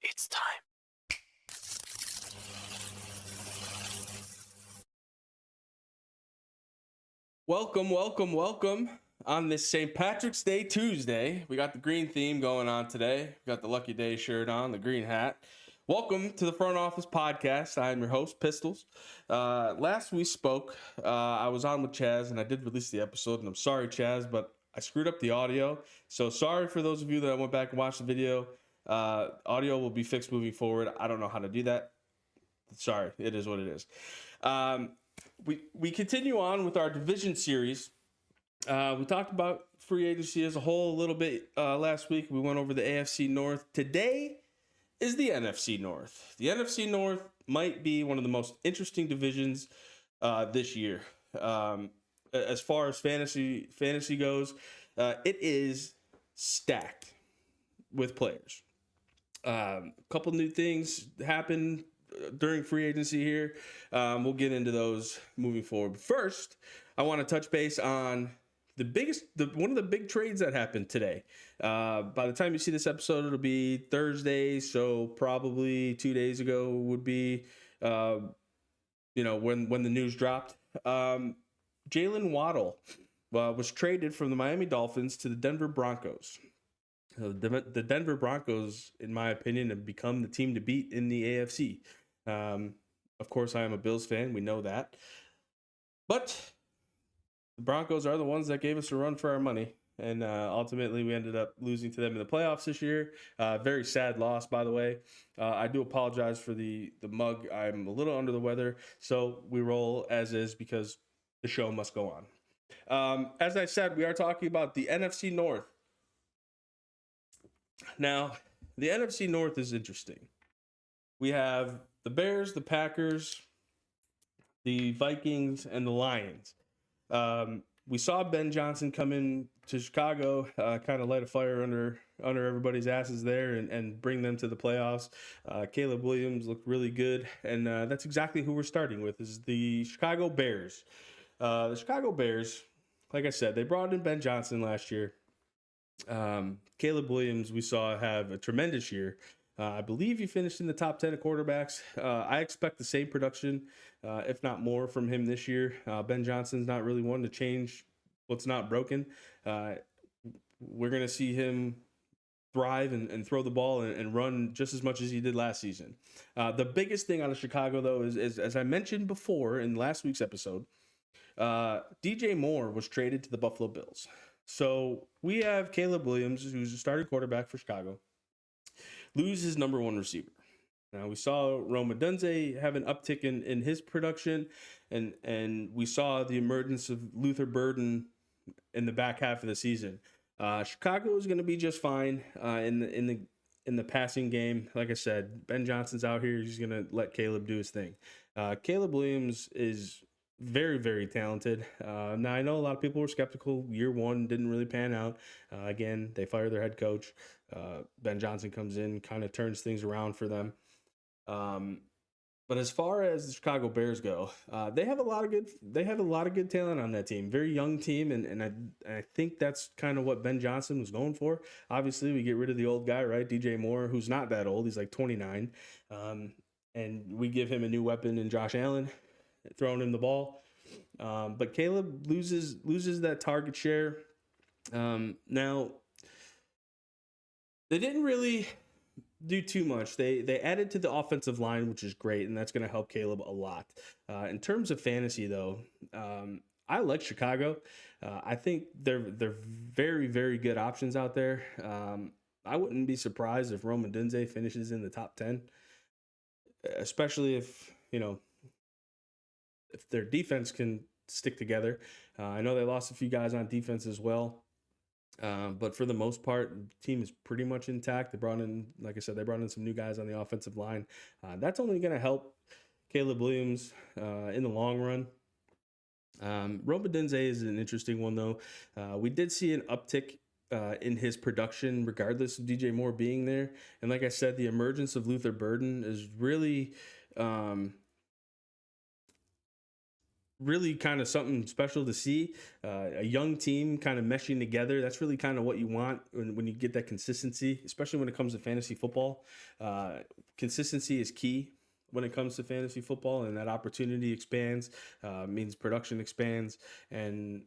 It's time. Welcome on this St. Patrick's Day Tuesday. We got the green theme going on today. We got the Lucky Day shirt on, the green hat. Welcome to the Front Office Podcast. I'm your host, Pistols. Last we spoke, I was on with Chaz, and I did release the episode, and I'm sorry, Chaz, but I screwed up the audio. So sorry for those of you that went back and watched the video. Audio will be fixed moving forward. I don't know how to do that. Sorry, it is what it is. We continue on with our division series. We talked about free agency as a whole a little bit last week. We went over the AFC North. Today is the NFC North. The NFC North might be one of the most interesting divisions this year. As far as fantasy goes, it is stacked with players. A couple new things happened during free agency here. We'll get into those moving forward. But first, I want to touch base on one of the big trades that happened today. By the time you see this episode, it'll be Thursday, so probably 2 days ago would be, when the news dropped. Jalen Waddle was traded from the Miami Dolphins to the Denver Broncos. The Denver Broncos, in my opinion, have become the team to beat in the AFC. Of course, I am a Bills fan. We know that. But the Broncos are the ones that gave us a run for our money. And ultimately, we ended up losing to them in the playoffs this year. Very sad loss, by the way. I do apologize for the mug. I'm a little under the weather. So we roll as is because the show must go on. As I said, we are talking about the NFC North. Now, the NFC North is interesting. We have the Bears, the Packers, the Vikings, and the Lions. We saw Ben Johnson come in to Chicago, kind of light a fire under everybody's asses there and bring them to the playoffs. Caleb Williams looked really good, and that's exactly who we're starting with, is the Chicago Bears. The Chicago Bears, like I said, they brought in Ben Johnson last year. Caleb Williams, we saw have a tremendous year. I believe he finished in the top 10 of quarterbacks. I expect the same production, if not more, from him this year. Ben Johnson's not really one to change what's not broken. We're going to see him thrive and throw the ball and run just as much as he did last season. The biggest thing out of Chicago, though, is as I mentioned before in last week's episode, DJ Moore was traded to the Buffalo Bills. So we have Caleb Williams, who's a starting quarterback for Chicago, lose his number one receiver. Now, we saw Rome Odunze have an uptick in his production, and we saw the emergence of Luther Burden in the back half of the season. Chicago is going to be just fine in the passing game. Like I said, Ben Johnson's out here. He's going to let Caleb do his thing. Caleb Williams is very, very talented. Now, I know a lot of people were skeptical. Year one didn't really pan out. Again, they fired their head coach. Ben Johnson comes in, kind of turns things around for them. But as far as the Chicago Bears go, they have a lot of good talent on that team. Very young team, and I think that's kind of what Ben Johnson was going for. Obviously, we get rid of the old guy, right? DJ Moore, who's not that old. He's like 29. And we give him a new weapon in Josh Allen, throwing him the ball. But Caleb loses that target share. Now, they didn't really do too much. They added to the offensive line, which is great, and that's going to help Caleb a lot. In terms of fantasy, though, I like Chicago. I think they're very, very good options out there. I wouldn't be surprised if Rome Odunze finishes in the top 10, especially if their defense can stick together. I know they lost a few guys on defense as well. But for the most part, the team is pretty much intact. They brought in, like I said, some new guys on the offensive line. That's only going to help Caleb Williams in the long run. Rome Odunze is an interesting one, though. We did see an uptick in his production, regardless of DJ Moore being there. And like I said, the emergence of Luther Burden is really really kind of something special to see. A young team kind of meshing together. That's really kind of what you want when you get that consistency, especially when it comes to fantasy football. Consistency is key when it comes to fantasy football, and that opportunity expands, means production expands, and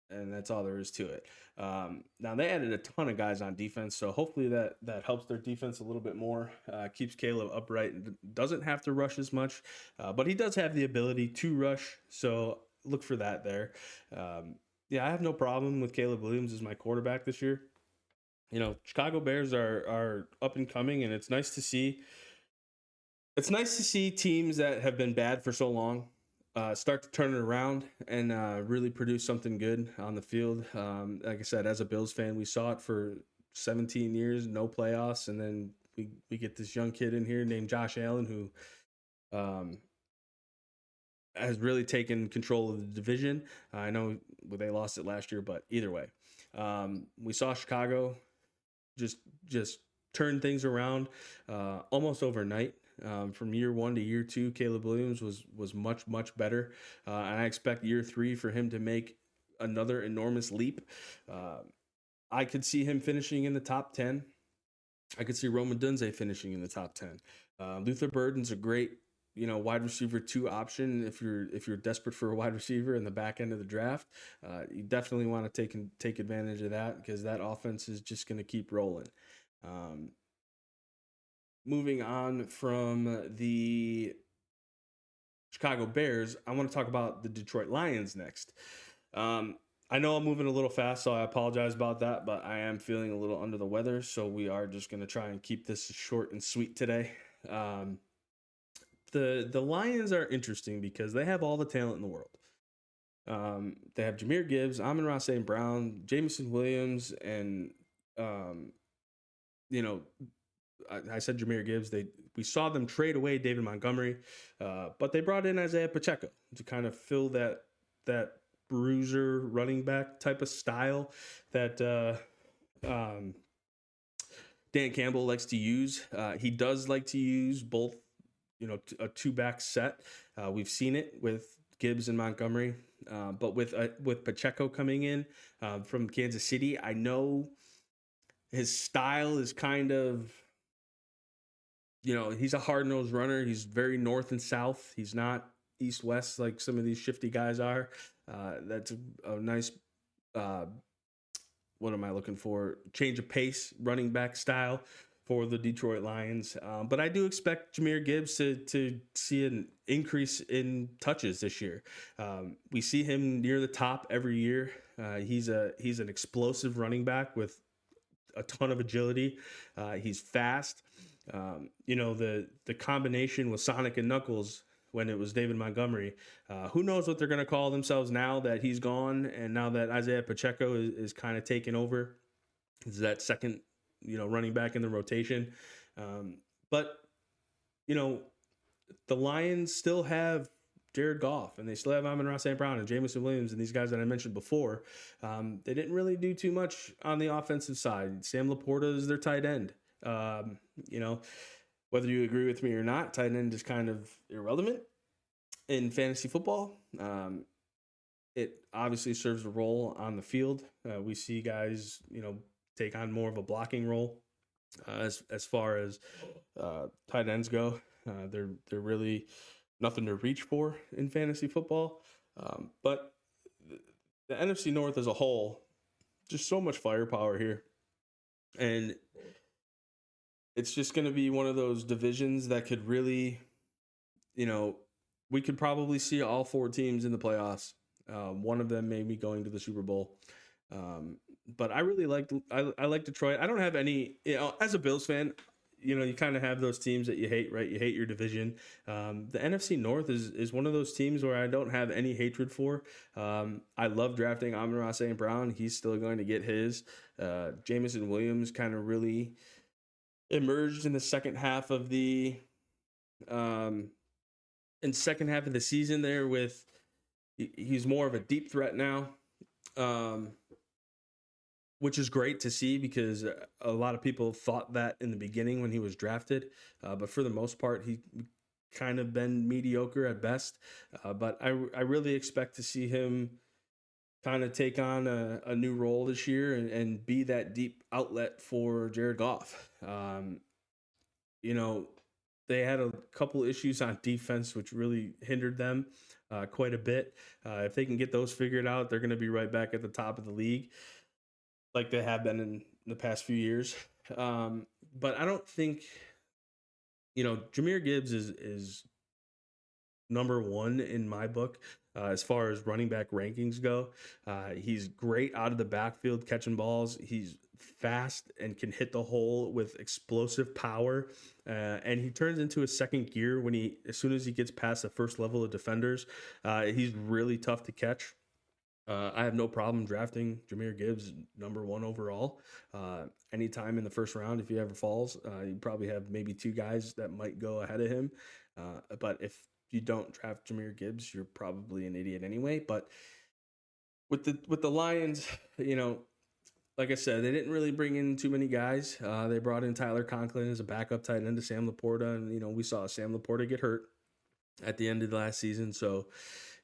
that's all there is to it. Now they added a ton of guys on defense, so hopefully that helps their defense a little bit more. Keeps Caleb upright and doesn't have to rush as much, but he does have the ability to rush. So look for that there. Yeah, I have no problem with Caleb Williams as my quarterback this year. Chicago Bears are up and coming, and it's nice to see. It's nice to see teams that have been bad for so long start to turn it around and really produce something good on the field. Like I said, as a Bills fan, we saw it for 17 years, no playoffs, and then we get this young kid in here named Josh Allen who has really taken control of the division. I know they lost it last year, but either way, we saw Chicago just turn things around almost overnight. From year 1 to year 2, Caleb Williams was much better, and I expect year 3 for him to make another enormous leap. I could see him finishing in the top 10. I could see Roman Dunze finishing in the top 10. Luther Burden's a great wide receiver 2 option if you're desperate for a wide receiver in the back end of the draft. You definitely want to take advantage of that, because that offense is just going to keep rolling. Moving on from the Chicago Bears, I want to talk about the Detroit Lions next. I know I'm moving a little fast, so I apologize about that, but I am feeling a little under the weather, so we are just going to try and keep this short and sweet today. The Lions are interesting because they have all the talent in the world. They have Jahmyr Gibbs, Amon-Ra St. Brown, Jameson Williams, and I said Jahmyr Gibbs. We saw them trade away David Montgomery, but they brought in Isaiah Pacheco to kind of fill that bruiser running back type of style that Dan Campbell likes to use. He does like to use both, a 2-back set. We've seen it with Gibbs and Montgomery, but with Pacheco coming in from Kansas City, I know his style is kind of, he's a hard-nosed runner. He's very north and south. He's not east-west like some of these shifty guys are. That's a nice, what am I looking for? Change of pace, running back style for the Detroit Lions. But I do expect Jahmyr Gibbs to see an increase in touches this year. We see him near the top every year. He's an explosive running back with a ton of agility. He's fast. The combination with Sonic and Knuckles when it was David Montgomery, who knows what they're going to call themselves now that he's gone, and now that Isaiah Pacheco is kind of taken over. Is that second, running back in the rotation. But the Lions still have Jared Goff, and they still have Amon-Ra St. Brown and Jameson Williams and these guys that I mentioned before. They didn't really do too much on the offensive side. Sam Laporta is their tight end. Whether you agree with me or not, tight end is kind of irrelevant in fantasy football. It obviously serves a role on the field. We see guys, take on more of a blocking role as far as tight ends go. They're really nothing to reach for in fantasy football. But the NFC North as a whole, just so much firepower here. And it's just going to be one of those divisions that could really, we could probably see all 4 teams in the playoffs. One of them may be going to the Super Bowl. But I really I like Detroit. I don't have any, as a Bills fan, you kind of have those teams that you hate, right? You hate your division. The NFC North is one of those teams where I don't have any hatred for. I love drafting Amon-Ra St. Brown. He's still going to get his. Jameson Williams kind of really emerged in the second half of the season there with he's more of a deep threat now, which is great to see because a lot of people thought that in the beginning when he was drafted, but for the most part kind of been mediocre at best. But I really expect to see him kind of take on a new role this year and be that deep outlet for Jared Goff. You know, they had a couple issues on defense, which really hindered them quite a bit. If they can get those figured out, they're going to be right back at the top of the league, like they have been in the past few years. But I don't think, Jahmyr Gibbs is number one in my book as far as running back rankings go. He's great out of the backfield catching balls. He's fast and can hit the hole with explosive power. And he turns into a second gear as soon as he gets past the first level of defenders. He's really tough to catch. I have no problem drafting Jahmyr Gibbs number one overall. Anytime in the first round, if he ever falls, you probably have maybe two guys that might go ahead of him. But if you don't draft Jahmyr Gibbs, you're probably an idiot anyway. But with the Lions, like I said, they didn't really bring in too many guys. They brought in Tyler Conklin as a backup tight end to Sam Laporta, and we saw Sam Laporta get hurt at the end of the last season. So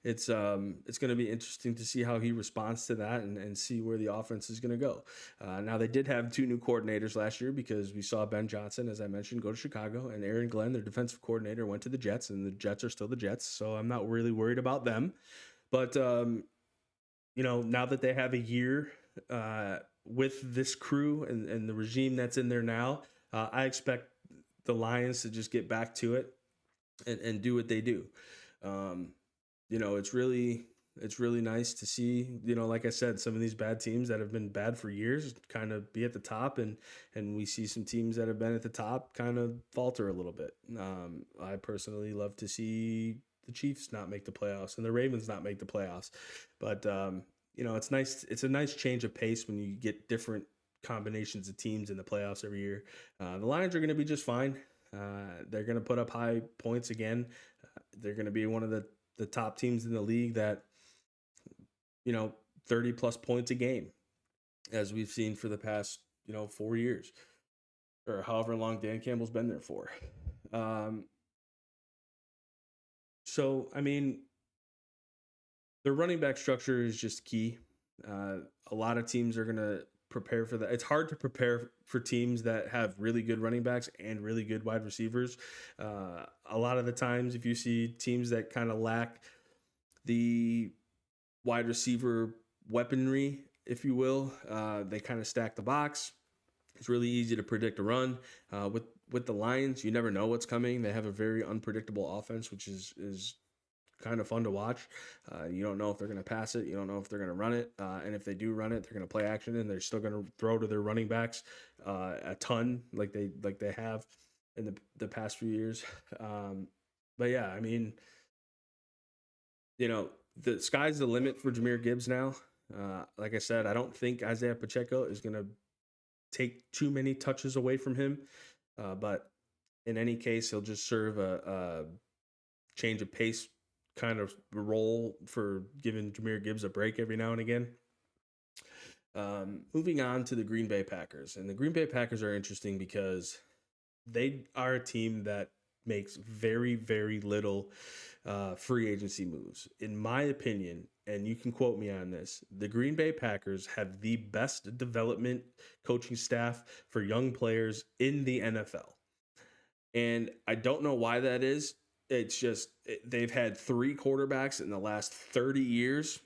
it's going to be interesting to see how he responds to that and see where the offense is going to go. Now, they did have two new coordinators last year because we saw Ben Johnson, as I mentioned, go to Chicago, and Aaron Glenn, their defensive coordinator, went to the Jets, and the Jets are still the Jets, so I'm not really worried about them. But, now that they have a year with this crew and the regime that's in there now, I expect the Lions to just get back to it and do what they do. It's really nice to see, like I said, some of these bad teams that have been bad for years kind of be at the top, and we see some teams that have been at the top kind of falter a little bit. I personally love to see the Chiefs not make the playoffs and the Ravens not make the playoffs. But, it's nice. It's a nice change of pace when you get different combinations of teams in the playoffs every year. The Lions are going to be just fine. They're going to put up high points again. They're going to be one of the top teams in the league that, 30 plus points a game, as we've seen for the past, 4 years or however long Dan Campbell's been there for. So, I mean, their running back structure is just key. A lot of teams are going to prepare for that. It's hard to prepare for teams that have really good running backs and really good wide receivers. A lot of the times, if you see teams that kind of lack the wide receiver weaponry, if you will, they kind of stack the box. It's really easy to predict a run. With the Lions, you never know what's coming. They have a very unpredictable offense, which is kind of fun to watch. You don't know if they're going to pass it. You don't know if they're going to run it. And if they do run it, they're going to play action, and they're still going to throw to their running backs a ton, like they have in the past few years. But yeah, I mean, the sky's the limit for Jahmyr Gibbs now. Like I said, I don't think Isaiah Pacheco is going to take too many touches away from him. But in any case, he'll just serve a change of pace kind of role for giving Jahmyr Gibbs a break every now and again. Moving on to the Green Bay Packers. And the Green Bay Packers are interesting because they are a team that makes very, very little free agency moves. In my opinion, and you can quote me on this, the Green Bay Packers have the best development coaching staff for young players in the NFL. And I don't know why that is. It's just they've had three quarterbacks in the last 30 years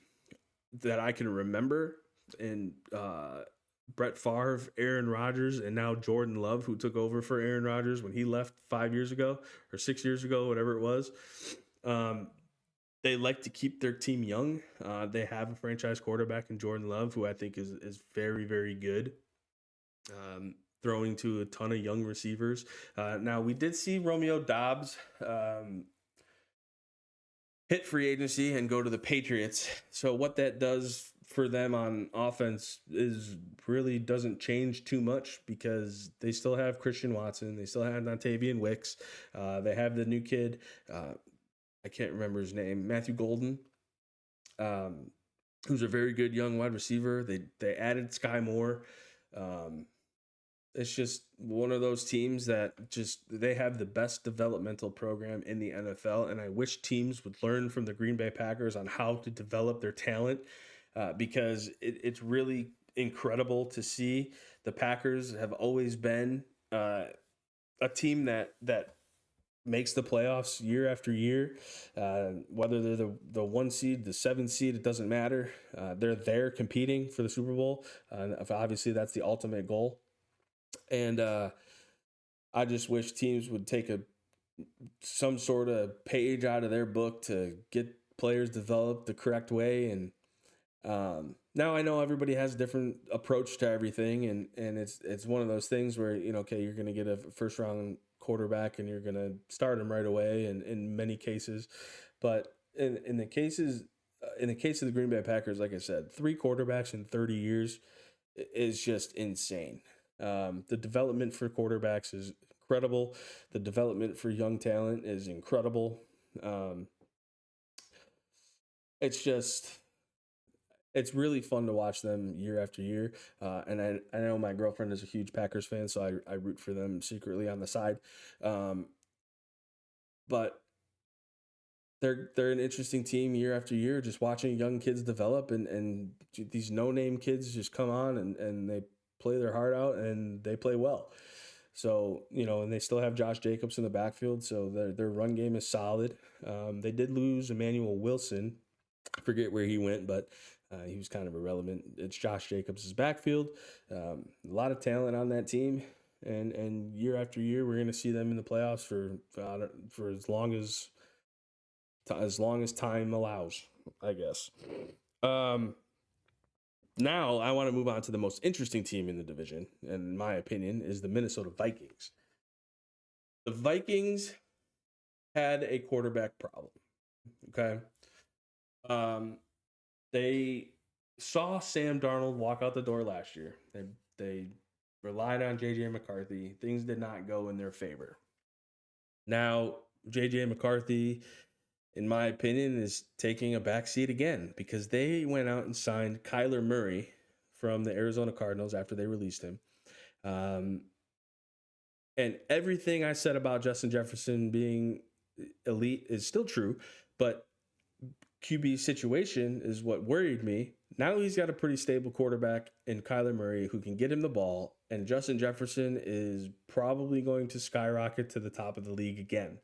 that I can remember. And Brett Favre, Aaron Rodgers, and now Jordan Love, who took over for Aaron Rodgers when he left 5 years ago or 6 years ago, whatever it was. They like to keep their team young. They have a franchise quarterback in Jordan Love, who I think is very, very good, throwing to a ton of young receivers. Now, we did see Romeo Doubs hit free agency and go to the Patriots. So what that does for them on offense is really doesn't change too much because they still have Christian Watson. They still have Dontavian Wicks. They have the new kid. I can't remember his name, Matthew Golden, who's a very good young wide receiver. They added Sky Moore. It's just one of those teams that just they have the best developmental program in the NFL, and I wish teams would learn from the Green Bay Packers on how to develop their talent, because it's really incredible to see. The Packers have always been a team that makes the playoffs year after year. Whether they're the 1 seed, the 7 seed, it doesn't matter. They're there competing for the Super Bowl. Obviously, that's the ultimate goal. And I just wish teams would take some sort of page out of their book to get players developed the correct way. And now I know everybody has a different approach to everything, and it's one of those things where, okay, you're going to get a first round quarterback and you're going to start him right away, and in many cases, but in the cases. In the case of the Green Bay Packers, like I said, 3 quarterbacks in 30 years is just insane. The development for quarterbacks is incredible. The development for young talent is incredible. Um, it's just it's really fun to watch them year after year. And I know my girlfriend is a huge Packers fan, so I root for them secretly on the side. Um, but they're an interesting team year after year, just watching young kids develop, and these no name kids just come on and they play their heart out and they play well. So, and they still have Josh Jacobs in the backfield, so their run game is solid. They did lose Emmanuel Wilson. I forget where he went, but he was kind of irrelevant. It's Josh Jacobs' backfield. A lot of talent on that team, and year after year, we're going to see them in the playoffs for as long as time allows, I guess. Um, Now I want to move on to the most interesting team in the division, in my opinion, is the Minnesota Vikings. The Vikings had a quarterback problem. Okay. Um, they saw Sam Darnold walk out the door last year. They relied on JJ McCarthy. Things did not go in their favor. Now, JJ McCarthy, in my opinion, is taking a backseat again because they went out and signed Kyler Murray from the Arizona Cardinals after they released him. Um, and everything I said about Justin Jefferson being elite is still true, but QB situation is what worried me. Now he's got a pretty stable quarterback in Kyler Murray who can get him the ball, and Justin Jefferson is probably going to skyrocket to the top of the league again.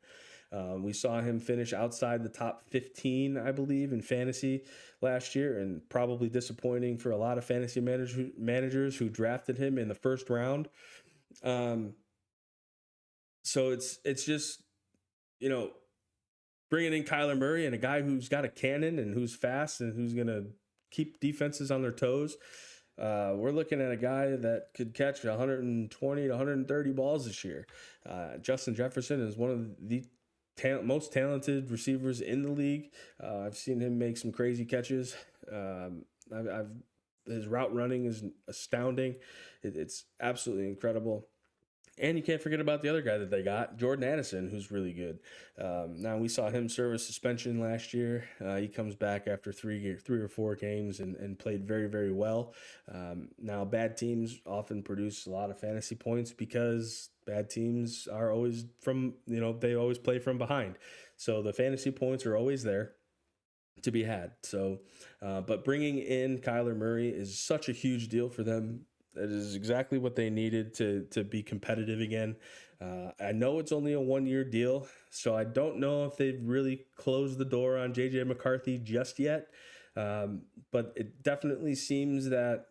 We saw him finish outside the top 15, I believe, in fantasy last year, and probably disappointing for a lot of fantasy managers who drafted him in the first round. Um, so it's just, you know, bringing in Kyler Murray and a guy who's got a cannon and who's fast and who's going to keep defenses on their toes. We're looking at a guy that could catch 120 to 130 balls this year. Justin Jefferson is one of the most talented receivers in the league. I've seen him make some crazy catches. His route running is astounding. It's absolutely incredible. And you can't forget about the other guy that they got, Jordan Addison, who's really good. Now we saw him serve a suspension last year. He comes back after 3 or 4 games and played very, very well. Now bad teams often produce a lot of fantasy points because bad teams are always they always play from behind. So the fantasy points are always there to be had. So, but bringing in Kyler Murray is such a huge deal for them. It is exactly what they needed to be competitive again. I know it's only a 1-year deal, so I don't know if they've really closed the door on JJ McCarthy just yet. But it definitely seems that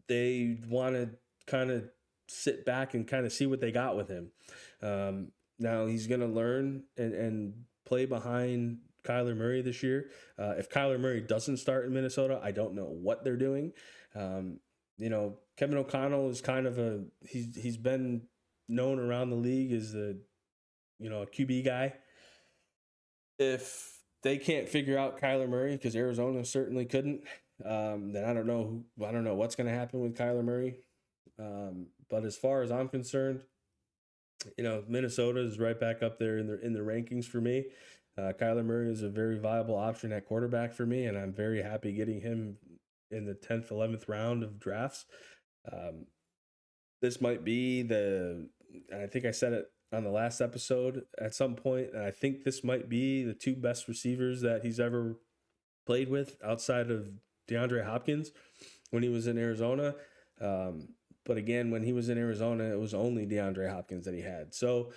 they want to kind of sit back and kind of see what they got with him. Now he's going to learn and play behind Kyler Murray this year. If Kyler Murray doesn't start in Minnesota, I don't know what they're doing. Kevin O'Connell is kind of he's been known around the league as a QB guy. If they can't figure out Kyler Murray, because Arizona certainly couldn't, then I don't know what's going to happen with Kyler Murray. But as far as I'm concerned, Minnesota is right back up there in the rankings for me. Kyler Murray is a very viable option at quarterback for me, and I'm very happy getting him in the 10th, 11th round of drafts. this might be and I think I said it on the last episode at some point, and I think this might be the two best receivers that he's ever played with outside of DeAndre Hopkins when he was in Arizona. Um, but again, when he was in Arizona, it was only DeAndre Hopkins that he had. So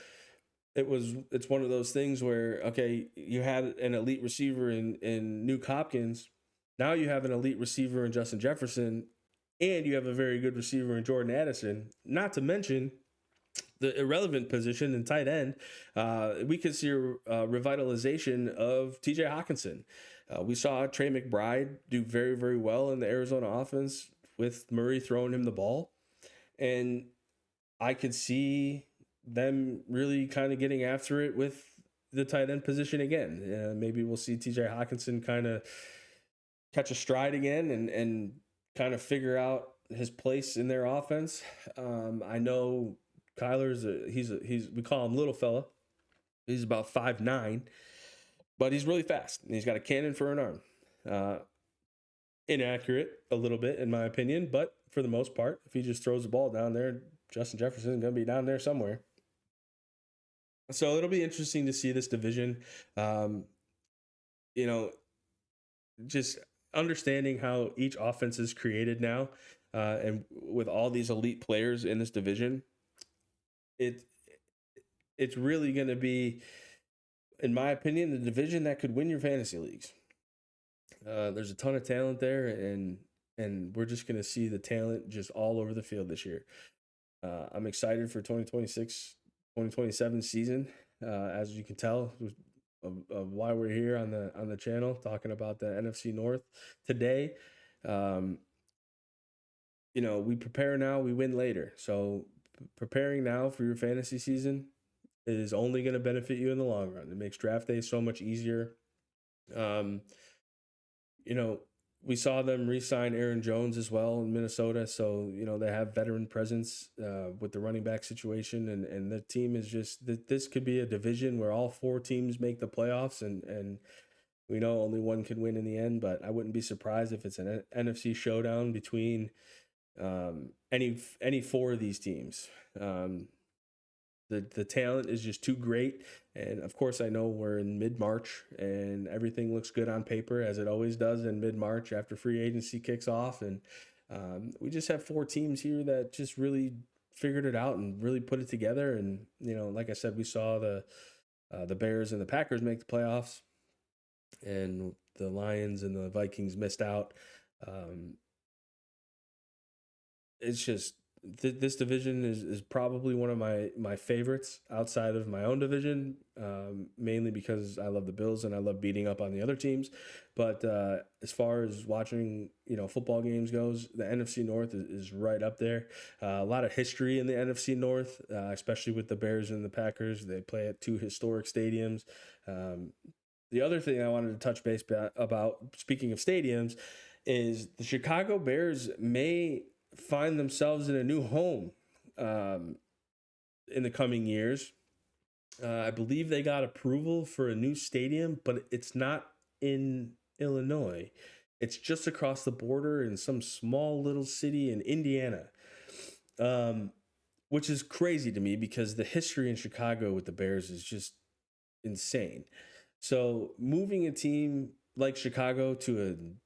it's one of those things where, okay, you had an elite receiver in Nuke Hopkins. Now you have an elite receiver in Justin Jefferson, and you have a very good receiver in Jordan Addison. Not to mention the irrelevant position in tight end. We could see a revitalization of TJ Hawkinson. We saw Trey McBride do very, very well in the Arizona offense with Murray throwing him the ball. And I could see them really kind of getting after it with the tight end position again. Maybe we'll see TJ Hawkinson kind of catch a stride again and kind of figure out his place in their offense. I know Kyler's we call him little fella. He's about 5'9", but he's really fast and he's got a cannon for an arm. Inaccurate a little bit in my opinion, but for the most part, if he just throws the ball down there, Justin Jefferson is going to be down there somewhere. So it'll be interesting to see this division. Just understanding how each offense is created now, and with all these elite players in this division, it's really going to be, in my opinion, the division that could win your fantasy leagues. There's a ton of talent there, and we're just going to see the talent just all over the field this year. I'm excited for 2026, 2027 season. As you can tell of why we're here on the channel talking about the NFC North today. We prepare now, we win later. So preparing now for your fantasy season is only going to benefit you in the long run. It makes draft day so much easier. We saw them re-sign Aaron Jones as well in Minnesota. So, they have veteran presence with the running back situation. And the team is just, this could be a division where all four teams make the playoffs. And we know only one can win in the end. But I wouldn't be surprised if it's an NFC showdown between any four of these teams. The talent is just too great. And of course, I know we're in mid-March and everything looks good on paper, as it always does in mid-March after free agency kicks off. And we just have four teams here that just really figured it out and really put it together. And, like I said, we saw the Bears and the Packers make the playoffs, and the Lions and the Vikings missed out. It's just, this division is probably one of my favorites outside of my own division, mainly because I love the Bills and I love beating up on the other teams. But as far as watching football games goes, the NFC North is right up there. A lot of history in the NFC North, especially with the Bears and the Packers. They play at two historic stadiums. The other thing I wanted to touch base about, speaking of stadiums, is the Chicago Bears may find themselves in a new home in the coming years. I believe they got approval for a new stadium, but it's not in Illinois. It's just across the border in some small little city in Indiana, which is crazy to me because the history in Chicago with the Bears is just insane. So moving a team like Chicago to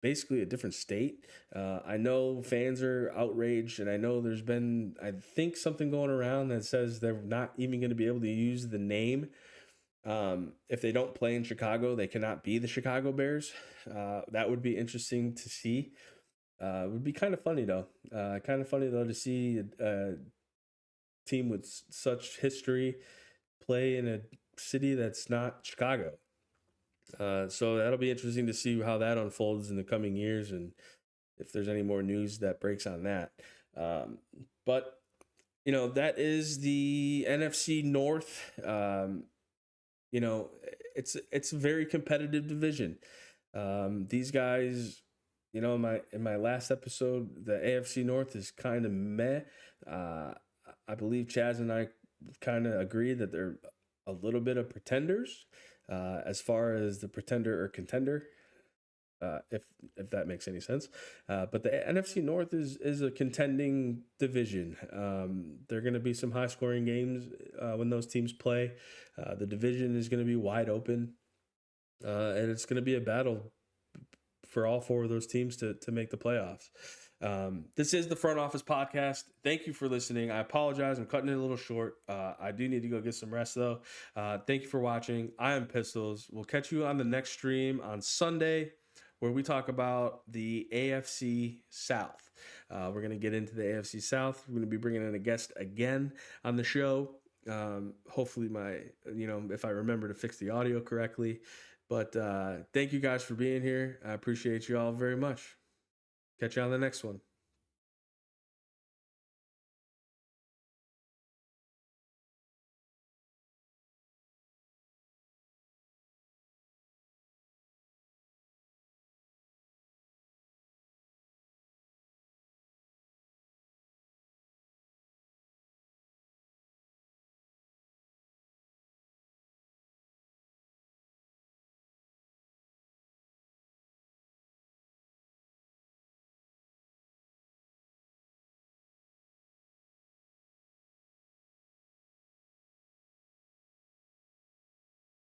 basically a different state. I know fans are outraged, and I know there's been, I think, something going around that says they're not even going to be able to use the name. If they don't play in Chicago, they cannot be the Chicago Bears. That would be interesting to see. It would be kind of funny, though. To see a team with such history play in a city that's not Chicago. So that'll be interesting to see how that unfolds in the coming years and if there's any more news that breaks on that. But that is the NFC North. It's a very competitive division. These guys, in my last episode, the AFC North is kind of meh. I believe Chaz and I kind of agree that they're a little bit of pretenders. As far as the pretender or contender, if that makes any sense. But the NFC North is a contending division. There are going to be some high scoring games when those teams play. The division is going to be wide open, and it's going to be a battle for all four of those teams to make the playoffs. This is the Front Office Podcast. Thank you for listening. I apologize. I'm cutting it a little short. I do need to go get some rest, though. Thank you for watching. I am Pistols. We'll catch you on the next stream on Sunday, where we talk about the AFC South. We're going to get into the AFC South. We're going to be bringing in a guest again on the show. Hopefully if I remember to fix the audio correctly. But thank you guys for being here. I appreciate you all very much. Catch you on the next one.